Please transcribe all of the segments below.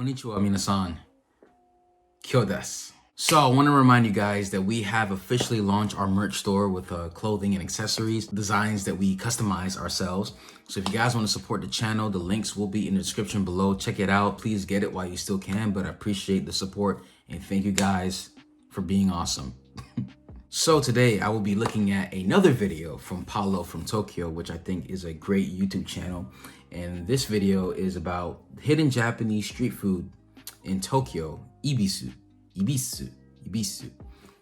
Konnichiwa, minasan. Kyo desu. So I want to remind you guys that we have officially launched our merch store with clothing and accessories, designs that we customize ourselves. So if you guys want to support the channel, the links will be in the description below. Check it out. Please get it while you still can, but I appreciate the support and thank you guys for being awesome. So today I will be looking at another video from Paulo from Tokyo, which I think is a great YouTube channel. And this video is about hidden Japanese street food in Tokyo, Ibisu.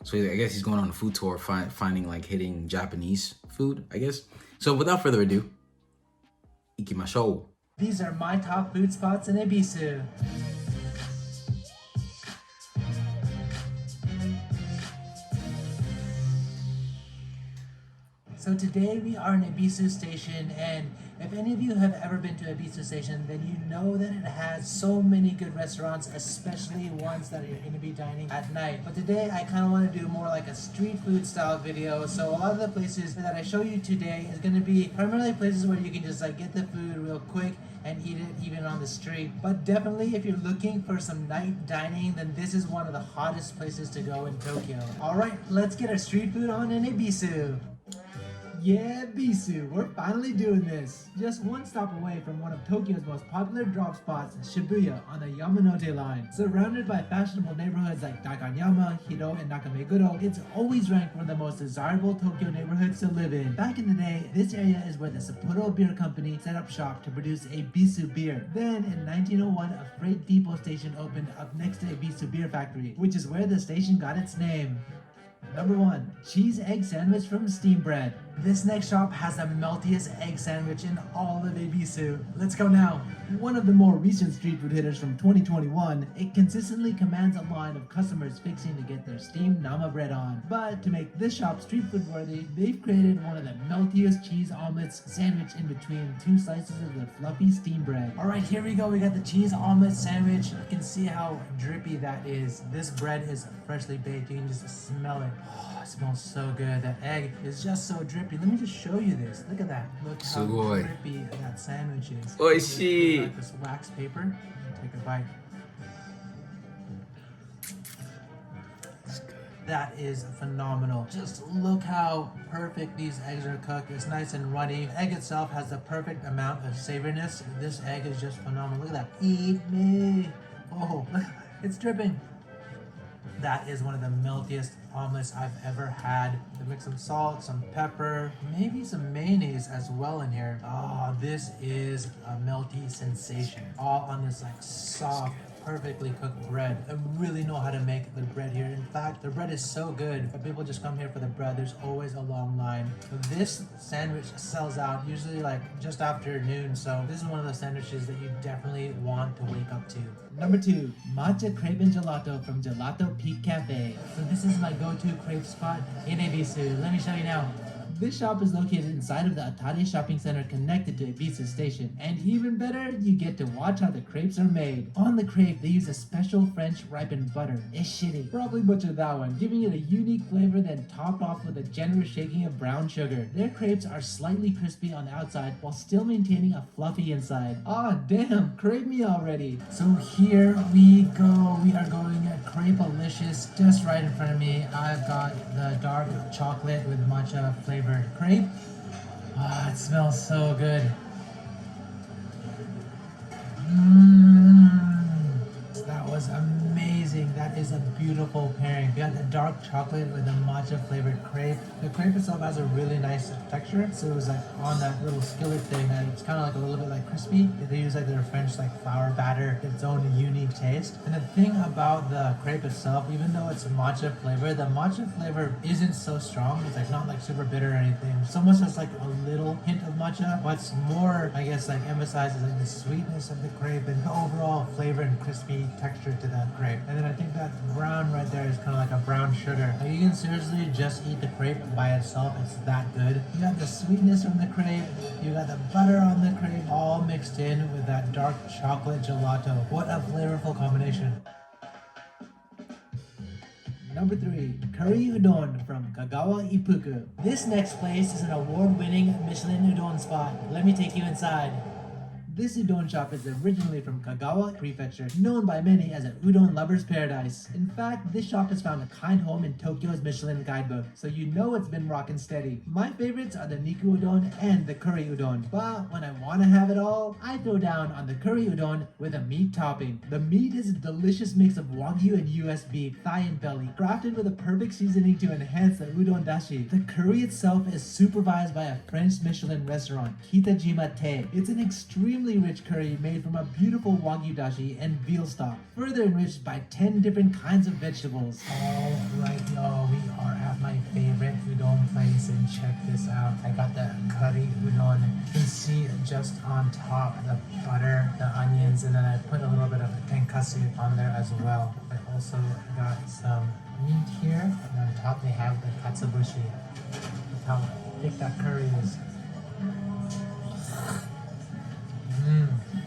So I guess he's going on a food tour, finding like hidden Japanese food, I guess. So without further ado, ikimashou. These are my top food spots in Ibisu. So today we are in Ibisu Station, and if any of you have ever been to Ibisu Station, then you know that it has so many good restaurants, especially ones that you're going to be dining at night. But today I kind of want to do more like a street food style video. So a lot of the places that I show you today is going to be primarily places where you can just like get the food real quick and eat it even on the street. But definitely if you're looking for some night dining, then this is one of the hottest places to go in Tokyo. Alright, let's get our street food on in Ibisu. Yeah, Ibisu, we're finally doing this. Just one stop away from one of Tokyo's most popular drop spots, Shibuya, on the Yamanote line. Surrounded by fashionable neighborhoods like Daikanyama, Hiro, and Nakameguro, it's always ranked one of the most desirable Tokyo neighborhoods to live in. Back in the day, this area is where the Sapporo Beer Company set up shop to produce Ibisu beer. Then, in 1901, a freight depot station opened up next to Ibisu Beer Factory, which is where the station got its name. Number 1. Cheese egg sandwich from Steam Bread. This next shop has the meltiest egg sandwich in all of Ibisu. Let's go now. One of the more recent street food hitters from 2021, it consistently commands a line of customers fixing to get their steamed nama bread on. But to make this shop street food worthy, they've created one of the meltiest cheese omelets sandwiched in between two slices of the fluffy steam bread. Alright, here we go. We got the cheese omelet sandwich. You can see how drippy that is. This bread is freshly baked. You can just smell it. Oh, it smells so good. The egg is just so drippy. Let me just show you this. Look at that. Look how drippy that sandwich is. Oishii. Like this wax paper. Take a bite. That is phenomenal. Just look how perfect these eggs are cooked. It's nice and runny. The egg itself has the perfect amount of savoriness. This egg is just phenomenal. Look at that. Eat me. Oh, look. It's dripping. That is one of the meltiest omelets I've ever had. They mix some salt, some pepper, maybe some mayonnaise as well in here. Oh, this is a melty sensation. All on this like soft, perfectly cooked bread. I really know how to make the bread here. In fact, the bread is so good. If people just come here for the bread, there's always a long line. This sandwich sells out usually like just after noon. So this is one of those sandwiches that you definitely want to wake up to. Number 2, matcha crepe and gelato from Gelato Peak Cafe. So this is my go-to crepe spot in Ibisu. Let me show you now. This shop is located inside of the Atari shopping center connected to Ibisu Station. And even better, you get to watch how the crepes are made. On the crepe, they use a special French ripened butter. It's shitty. Probably butchered that one, giving it a unique flavor then topped off with a generous shaking of brown sugar. Their crepes are slightly crispy on the outside while still maintaining a fluffy inside. Ah, damn, crepe me already. So here we go. We are going at Crepe-alicious. Just right in front of me, I've got the dark chocolate with matcha flavored crepe. Ah, it smells so good. That was amazing. That is a beautiful pairing. We got the dark chocolate with the matcha flavored crepe. The crepe itself has a really nice texture. So it was like on that little skillet thing that it's kind of like a little bit like crispy. They use like their French like flour batter, its own unique taste. And the thing about the crepe itself, even though it's matcha flavor, the matcha flavor isn't so strong. It's like not like super bitter or anything. It's almost just like a little hint of matcha. What's more, I guess, like emphasizes like the sweetness of the crepe and the overall flavor and crispy texture to the crepe. And then I think that brown right there is kind of like a brown sugar. Like you can seriously just eat the crepe by itself. It's that good. You got the sweetness from the crepe. You got the butter on the crepe all mixed in with that dark chocolate gelato. What a flavorful combination. Number 3, curry udon from Kagawa Ippuku. This next place is an award-winning Michelin udon spot. Let me take you inside. This udon shop is originally from Kagawa Prefecture, known by many as an udon lover's paradise. In fact, this shop has found a kind home in Tokyo's Michelin guidebook, so you know it's been rockin' steady. My favorites are the Niku udon and the curry udon, but when I want to have it all, I throw down on the curry udon with a meat topping. The meat is a delicious mix of Wagyu and US beef, thigh and belly, crafted with a perfect seasoning to enhance the udon dashi. The curry itself is supervised by a French Michelin restaurant, Kitajima Te. It's an extremely rich curry made from a beautiful Wagyu dashi and veal stock, further enriched by 10 different kinds of vegetables. Alright y'all, we are at my favorite udon place and check this out. I got the curry udon. You can see just on top the butter, the onions, and then I put a little bit of tenkatsu on there as well. I also got some meat here, and on top they have the katsuobushi. Look how thick that curry is.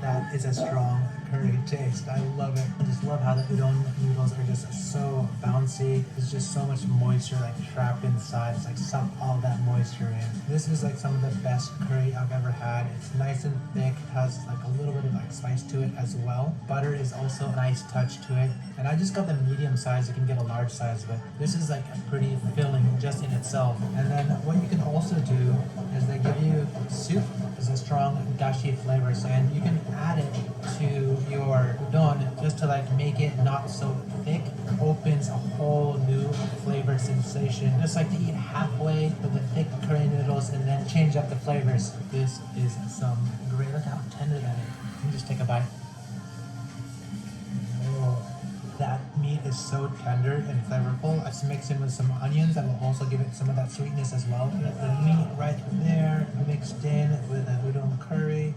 That is a strong curry taste. I love it. I just love how the udon noodles are just so bouncy. There's just so much moisture like trapped inside. It's like suck all that moisture in. This is like some of the best curry I've ever had. It's nice and thick, has like a little bit of like spice to it as well. Butter is also a nice touch to it. And I just got the medium size. You can get a large size, but this is like a pretty filling just in itself. And then what you can also do is they give you soup. It's a strong dashi flavor, so and you can add it to your udon just to like make it not so thick. Opens a whole new flavor sensation. Just like to eat halfway with the thick curry noodles and then change up the flavors. This is some great. Look how tender that is. Let me just take a bite. That meat is so tender and flavorful. I just mix in with some onions that will also give it some of that sweetness as well. You got the meat right there mixed in with the udon curry.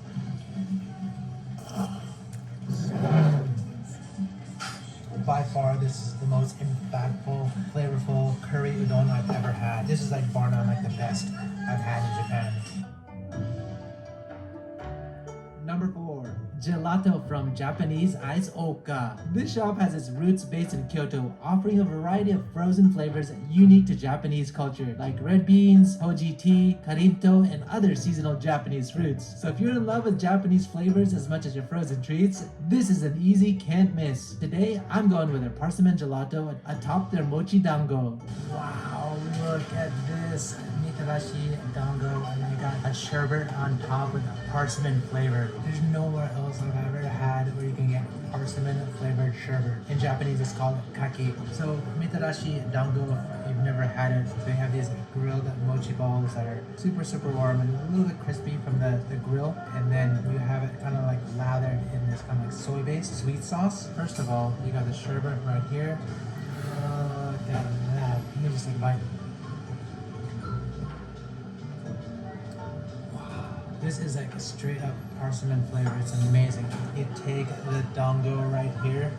By far, this is the most impactful, flavorful curry udon I've ever had. This is like bar none, like the best I've had in Japan. Number 4, gelato from Japanese Ice Oka. This shop has its roots based in Kyoto, offering a variety of frozen flavors unique to Japanese culture, like red beans, hoji tea, karinto, and other seasonal Japanese fruits. So if you're in love with Japanese flavors as much as your frozen treats, this is an easy can't miss. Today, I'm going with their parchment gelato atop their mochi dango. Wow, look at this. Mitarashi dango, and I got a sherbet on top with a parchment flavor. There's nowhere else I've ever had where you can get parchment flavored sherbet. In Japanese, it's called kaki. So mitarashi dango, if you've never had it, they have these grilled mochi balls that are super warm and a little bit crispy from the grill, and then you have it kind of like lathered in this kind of like soy-based sweet sauce. First of all, you got the sherbet right here. Look at that. Let me just take a bite. This is like a straight up parchment flavor. It's amazing. You take the dango right here.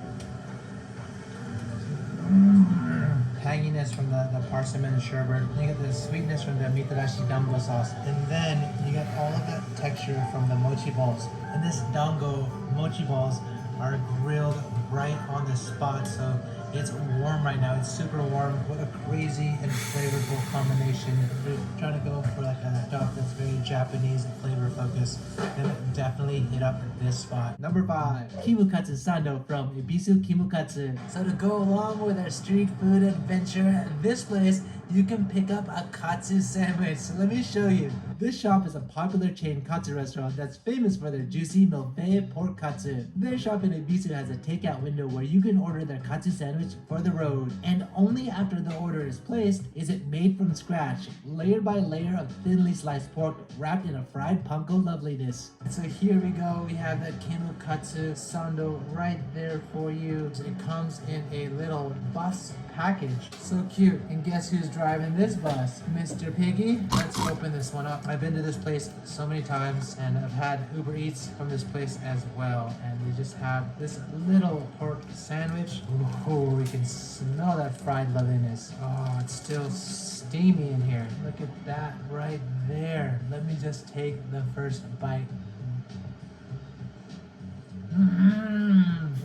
Tanginess from the parchment sherbet. You get the sweetness from the mitarashi dango sauce. And then you get all of that texture from the mochi balls. And this dango mochi balls are grilled right on the spot. So it's warm right now. It's super warm. What a crazy and flavorful combination. If you're trying to go for like a stuff that's very Japanese flavor focused, then definitely hit up this spot. Number 5, Kimukatsu Sando from Ebisu Kimukatsu. So to go along with our street food adventure at this place, you can pick up a katsu sandwich. So let me show you. This shop is a popular chain katsu restaurant that's famous for their juicy milfei pork katsu. Their shop in Ebisu has a takeout window where you can order their katsu sandwich for the road. And only after the order is placed is it made from scratch, layer by layer of thinly sliced pork wrapped in a fried panko loveliness. So here we go. We have the Kimukatsu Sando right there for you. It comes in a little bus package. So cute. And guess who's driving this bus? Mr. Piggy. Let's open this one up. I've been to this place so many times, and I've had Uber Eats from this place as well. And they just have this little pork sandwich. Oh, you can smell that fried loveliness. Oh, it's still steamy in here. Look at that right there. Let me just take the first bite.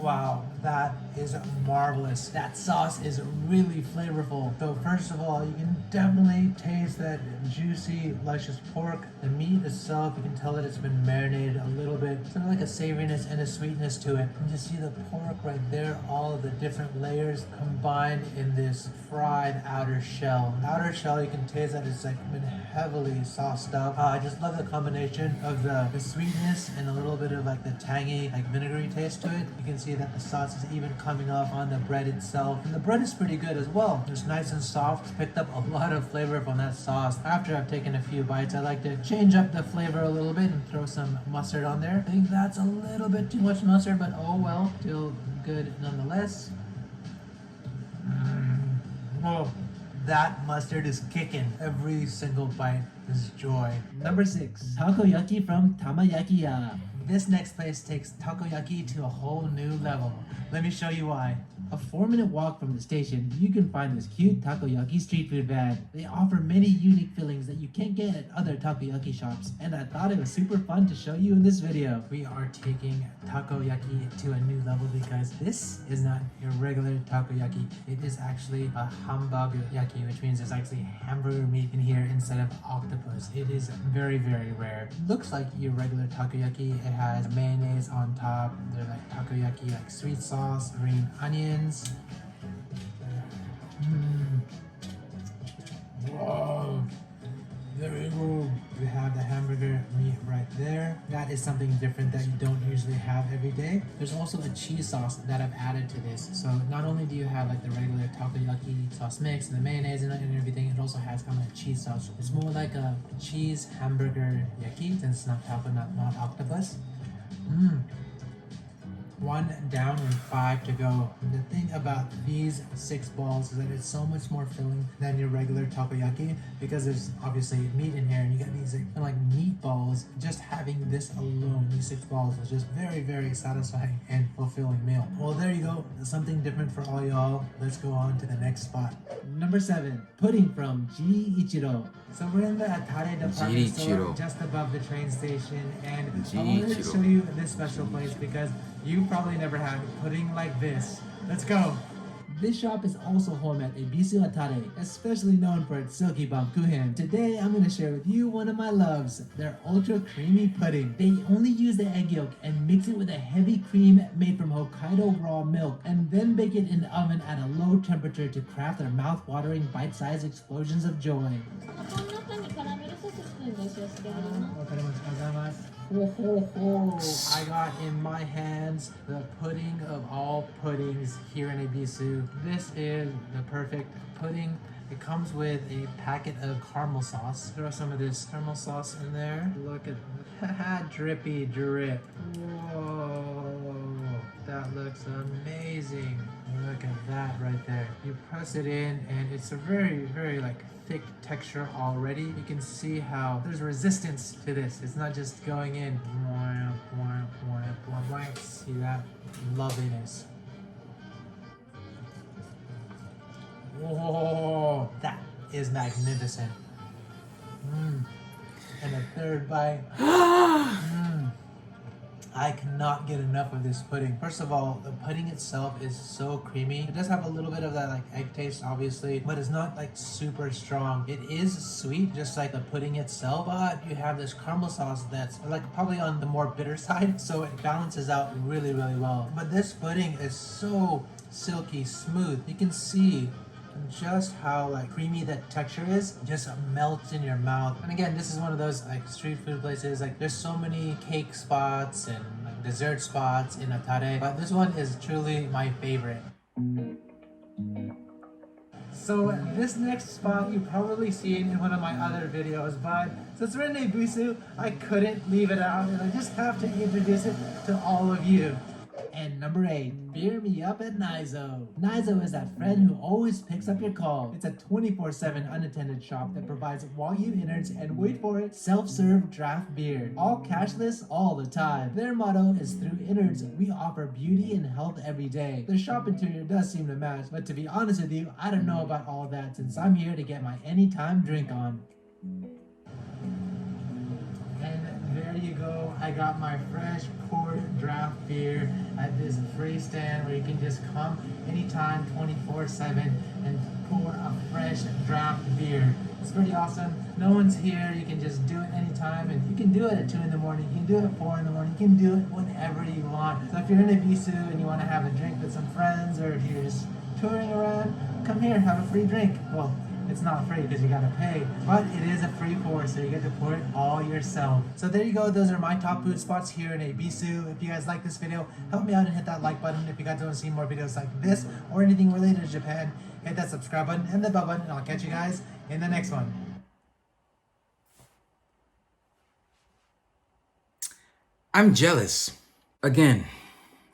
Wow, that is marvelous. That sauce is really flavorful. So first of all, you can definitely taste that juicy, luscious pork. The meat itself, you can tell that it's been marinated a little bit. Sort of like a savoriness and a sweetness to it. And you see the pork right there, all of the different layers combined in this fried outer shell. The outer shell, you can taste that it's like been heavily sauced up. I just love the combination of the sweetness and a little bit of like the tangy, like vinegary taste to it. You can see that the sauce is even coming off on the bread itself. And the bread is pretty good as well. It's nice and soft. Picked up a lot of flavor from that sauce. After I've taken a few bites, I like to change up the flavor a little bit and throw some mustard on there. I think that's a little bit too much mustard, but oh well. Still good nonetheless. Oh, that mustard is kicking. Every single bite is joy. Number 6, takoyaki from Tamayaki-ya. This next place takes takoyaki to a whole new level. Let me show you why. A 4-minute walk from the station, you can find this cute takoyaki street food van. They offer many unique fillings that you can't get at other takoyaki shops, and I thought it was super fun to show you in this video. We are taking takoyaki to a new level because this is not your regular takoyaki. It is actually a hamburger-yaki, which means there's actually hamburger meat in here instead of octopus. It is very, very rare. It looks like your regular takoyaki. It has mayonnaise on top. They're like takoyaki, like sweet sauce, green onions. Whoa, very good. You have the hamburger meat right there. That is something different that you don't usually have every day. There's also a cheese sauce that I've added to this. So not only do you have like the regular takoyaki sauce mix and the mayonnaise and everything, it also has kind of a cheese sauce. It's more like a cheese hamburger yaki since it's not taco, not octopus. 1 down and 5 to go. And the thing about these 6 balls is that it's so much more filling than your regular takoyaki because there's obviously meat in here and you got these like meatballs. Just having this alone, these 6 balls, is just very, very satisfying and fulfilling meal. Well, there you go. Something different for all y'all. Let's go on to the next spot. Number 7, pudding from G-Ichiro. So we're in the Atare department store just above the train station, and I wanted to show you this special place because you probably never had pudding like this. Let's go. This shop is also home at Ebisu Atare, especially known for its silky bamkuhen. Today, I'm going to share with you one of my loves, their ultra creamy pudding. They only use the egg yolk and mix it with a heavy cream made from Hokkaido raw milk, and then bake it in the oven at a low temperature to craft their mouth-watering bite-sized explosions of joy. I got in my hands the pudding of all puddings here in Ebisu. This is the perfect pudding. It comes with a packet of caramel sauce. Throw some of this caramel sauce in there. Look at that drippy drip. Whoa, that looks amazing. Look at that right there. You press it in and it's a very, very like thick texture already. You can see how there's resistance to this. It's not just going in. See that loveliness. Whoa, that is magnificent. And a third bite. I cannot get enough of this pudding. First of all, the pudding itself is so creamy. It does have a little bit of that like egg taste, obviously, but it's not like super strong. It is sweet, just like the pudding itself, but you have this caramel sauce that's like probably on the more bitter side, so it balances out really, really well. But this pudding is so silky smooth. You can see just how like creamy that texture is, just melts in your mouth. And again, this is one of those like street food places, like there's so many cake spots and like dessert spots in Atare, but this one is truly my favorite. So this next spot you've probably seen in one of my other videos, but since we're in Ebisu, I couldn't leave it out and I just have to introduce it to all of you. And number 8, beer me up at Naizo. Naizo is that friend who always picks up your call. It's a 24/7 unattended shop that provides Wagyu innards and, wait for it, self-serve draft beer. All cashless, all the time. Their motto is, through innards, we offer beauty and health every day. The shop interior does seem to match, but to be honest with you, I don't know about all that since I'm here to get my anytime drink on. And there you go. I got my fresh poured draft beer at this free stand where you can just come anytime 24/7 and pour a fresh draft beer. It's pretty awesome. No one's here. You can just do it anytime, and you can do it at 2 in the morning. You can do it at 4 in the morning. You can do it whenever you want. So if you're in Ibisu and you want to have a drink with some friends, or if you're just touring around, come here, have a free drink. Well, it's not free because you gotta pay, but it is a free pour, so you get to pour it all yourself. So there you go. Those are my top food spots here in Ibisu. If you guys like this video, help me out and hit that like button. If you guys want to see more videos like this or anything related to Japan, hit that subscribe button and the bell button, and I'll catch you guys in the next one. I'm jealous. Again,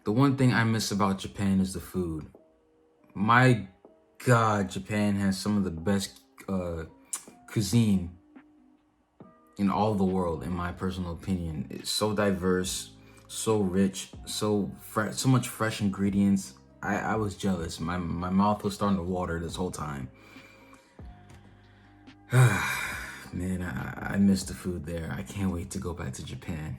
the one thing I miss about Japan is the food. My God, Japan has some of the best cuisine in all the world, in my personal opinion. It's so diverse, so rich, so fresh, so much fresh ingredients. I was jealous. My mouth was starting to water this whole time. Man, I miss the food there. I can't wait to go back to Japan.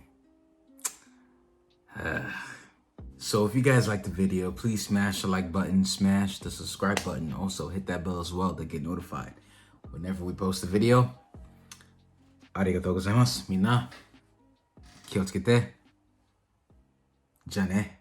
So if you guys like the video, please smash the like button, smash the subscribe button. Also hit that bell as well to get notified whenever we post a video. ありがとうございます。みんな気をつけて。じゃあね。